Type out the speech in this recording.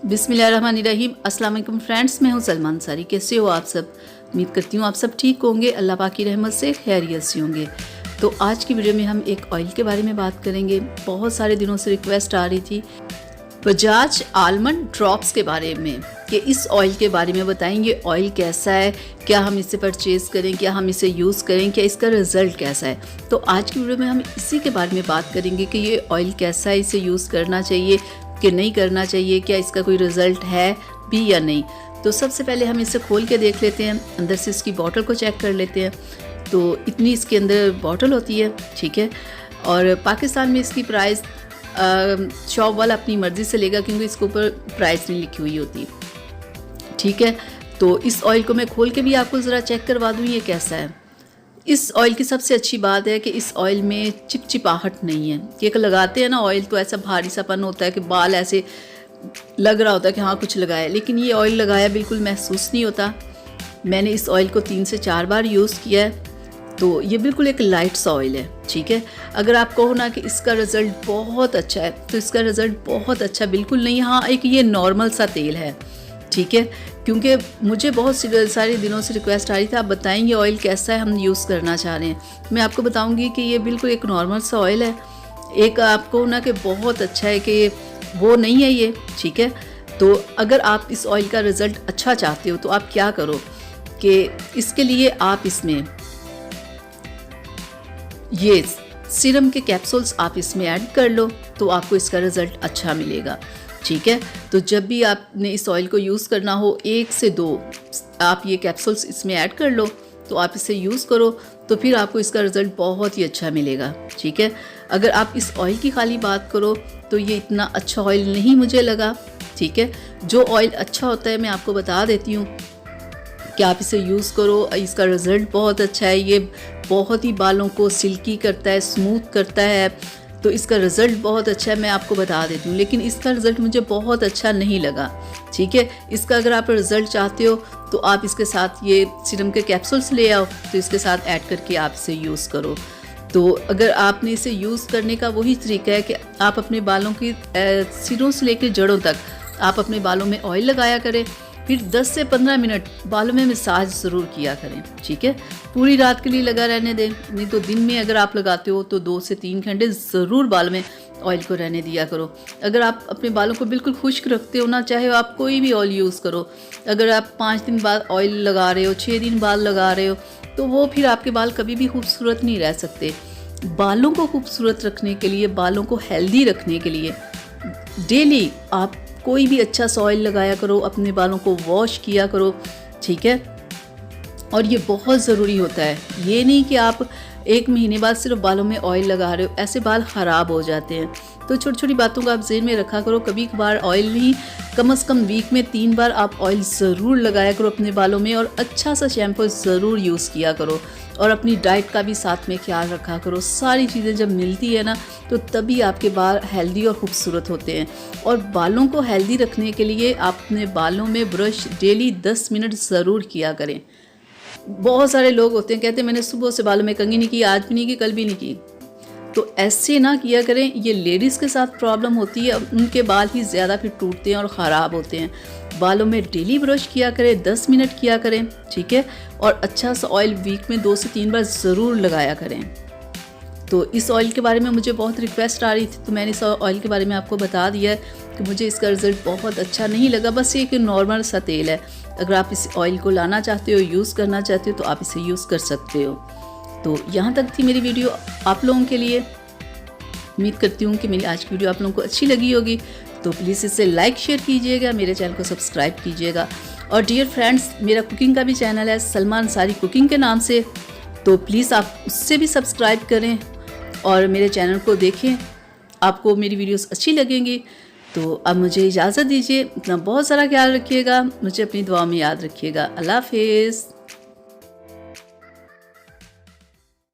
बिस्मिल्लाहिर्रहमानिर्रहीम। अस्सलाम वालेकुम फ्रेंड्स, मैं हूं सलमा अंसारी। कैसे हो आप सब? उम्मीद करती हूँ आप सब ठीक होंगे, अल्लाह पाक की रहमत से खैरियत से होंगे। तो आज की वीडियो में हम एक ऑयल के बारे में बात करेंगे। बहुत सारे दिनों से रिक्वेस्ट आ रही थी बजाज आलमंड ड्रॉप्स के बारे में कि इस ऑयल के बारे में बताएंगे, ऑयल कैसा है, क्या हम इसे परचेज़ करें, क्या हम इसे यूज़ करें, क्या इसका रिज़ल्ट कैसा है। तो आज की वीडियो में हम इसी के बारे में बात करेंगे कि ये ऑयल कैसा है, इसे यूज़ करना चाहिए कि नहीं करना चाहिए, क्या इसका कोई रिज़ल्ट है भी या नहीं। तो सबसे पहले हम इसे खोल के देख लेते हैं, अंदर से इसकी बॉटल को चेक कर लेते हैं। तो इतनी इसके अंदर बॉटल होती है, ठीक है। और पाकिस्तान में इसकी प्राइस शॉप वाला अपनी मर्ज़ी से लेगा, क्योंकि इसके ऊपर प्राइस नहीं लिखी हुई होती, ठीक है। तो इस ऑयल को मैं खोल के भी आपको ज़रा चेक करवा दूँ ये कैसा है। इस ऑयल की सबसे अच्छी बात है कि इस ऑयल में चिपचिपाहट नहीं है। एक लगाते हैं ना ऑयल तो ऐसा भारी सापन होता है कि बाल ऐसे लग रहा होता है कि हाँ कुछ लगाया, लेकिन ये ऑयल लगाया बिल्कुल महसूस नहीं होता। मैंने इस ऑयल को 3 से 4 बार यूज़ किया है, तो ये बिल्कुल एक लाइट सा ऑयल है, ठीक है। अगर आप कहो ना कि इसका रिज़ल्ट बहुत अच्छा है, तो इसका रिज़ल्ट बहुत अच्छा बिल्कुल नहीं। हाँ, एक ये नॉर्मल सा तेल है, ठीक है। क्योंकि मुझे बहुत सारे दिनों से रिक्वेस्ट आ रही थी, आप बताएंगे ऑयल कैसा है, हम यूज़ करना चाह रहे हैं। मैं आपको बताऊंगी कि ये बिल्कुल एक नॉर्मल सा ऑयल है। एक आपको ना कि बहुत अच्छा है कि वो नहीं है ये, ठीक है। तो अगर आप इस ऑयल का रिज़ल्ट अच्छा चाहते हो तो आप क्या करो कि इसके लिए आप इसमें ये सीरम के कैप्सूल्स आप इसमें ऐड कर लो, तो आपको इसका रिज़ल्ट अच्छा मिलेगा, ठीक है। तो जब भी आपने इस ऑयल को यूज़ करना हो, 1 से 2 आप ये कैप्सूल्स इसमें ऐड कर लो, तो आप इसे यूज़ करो, तो फिर आपको इसका रिज़ल्ट बहुत ही अच्छा मिलेगा, ठीक है। अगर आप इस ऑयल की खाली बात करो तो ये इतना अच्छा ऑयल नहीं मुझे लगा, ठीक है। जो ऑयल अच्छा होता है मैं आपको बता देती हूँ कि आप इसे यूज़ करो, इसका रिज़ल्ट बहुत अच्छा है। ये बहुत ही बालों को सिल्की करता है, स्मूथ करता है, तो इसका रिज़ल्ट बहुत अच्छा है, मैं आपको बता देती हूँ। लेकिन इसका रिज़ल्ट मुझे बहुत अच्छा नहीं लगा, ठीक है। इसका अगर आप रिज़ल्ट चाहते हो तो आप इसके साथ ये सीरम के कैप्सूल्स ले आओ, तो इसके साथ ऐड करके आप इसे यूज़ करो। तो अगर आपने इसे यूज़ करने का वही तरीका है कि आप अपने बालों की सिरों से लेकर जड़ों तक आप अपने बालों में ऑयल लगाया करें, फिर 10 से 15 मिनट बालों में मसाज ज़रूर किया करें, ठीक है। पूरी रात के लिए लगा रहने दें, नहीं तो दिन में अगर आप लगाते हो तो 2 से 3 घंटे ज़रूर बाल में ऑयल को रहने दिया करो। अगर आप अपने बालों को बिल्कुल खुश्क रखते हो ना, चाहे आप कोई भी ऑयल यूज़ करो, अगर आप 5 दिन बाद ऑयल लगा रहे हो, 6 दिन बाद लगा रहे हो, तो वो फिर आपके बाल कभी भी खूबसूरत नहीं रह सकते। बालों को खूबसूरत रखने के लिए, बालों को हेल्दी रखने के लिए डेली आप कोई भी अच्छा सा ऑयल लगाया करो, अपने बालों को वॉश किया करो, ठीक है। और ये बहुत ज़रूरी होता है। ये नहीं कि आप 1 महीने बाद सिर्फ बालों में ऑयल लगा रहे हो, ऐसे बाल ख़राब हो जाते हैं। तो छोटी छोटी बातों को आप ज़हन में रखा करो। कभी कभार ऑयल नहीं, कम से कम वीक में 3 बार आप ऑयल ज़रूर लगाया करो अपने बालों में, और अच्छा सा शैम्पू ज़रूर यूज़ किया करो, और अपनी डाइट का भी साथ में ख्याल रखा करो। सारी चीज़ें जब मिलती है ना, तो तभी आपके बाल हेल्दी और खूबसूरत होते हैं। और बालों को हेल्दी रखने के लिए आप अपने बालों में ब्रश डेली 10 मिनट ज़रूर किया करें। बहुत सारे लोग होते हैं कहते हैं मैंने सुबह से बालों में कंघी नहीं की, आज भी नहीं की, कल भी नहीं की। तो ऐसे ना किया करें। ये लेडीज़ के साथ प्रॉब्लम होती है, उनके बाल ही ज़्यादा फिर टूटते हैं और ख़राब होते हैं। बालों में डेली ब्रश किया करें, 10 मिनट किया करें, ठीक है। और अच्छा सा ऑयल वीक में 2 से 3 बार ज़रूर लगाया करें। तो इस ऑयल के बारे में मुझे बहुत रिक्वेस्ट आ रही थी, तो मैंने इस ऑयल के बारे में आपको बता दिया है कि मुझे इसका रिज़ल्ट बहुत अच्छा नहीं लगा। बस ये एक नॉर्मल सा तेल है। अगर आप इस ऑयल को लाना चाहते हो, यूज़ करना चाहते हो, तो आप इसे यूज़ कर सकते हो। तो यहाँ तक थी मेरी वीडियो आप लोगों के लिए। उम्मीद करती हूँ कि मेरी आज की वीडियो आप लोगों को अच्छी लगी होगी। तो प्लीज़ इसे लाइक शेयर कीजिएगा, मेरे चैनल को सब्सक्राइब कीजिएगा। और डियर फ्रेंड्स, मेरा कुकिंग का भी चैनल है सलमा अंसारी कुकिंग के नाम से, तो प्लीज़ आप उससे भी सब्सक्राइब करें और मेरे चैनल को देखें। आपको मेरी वीडियोस अच्छी लगेंगी। तो अब मुझे इजाज़त दीजिए। अपना बहुत सारा ख्याल रखिएगा, मुझे अपनी दुआ में याद रखिएगा। अल्लाह हाफिज़।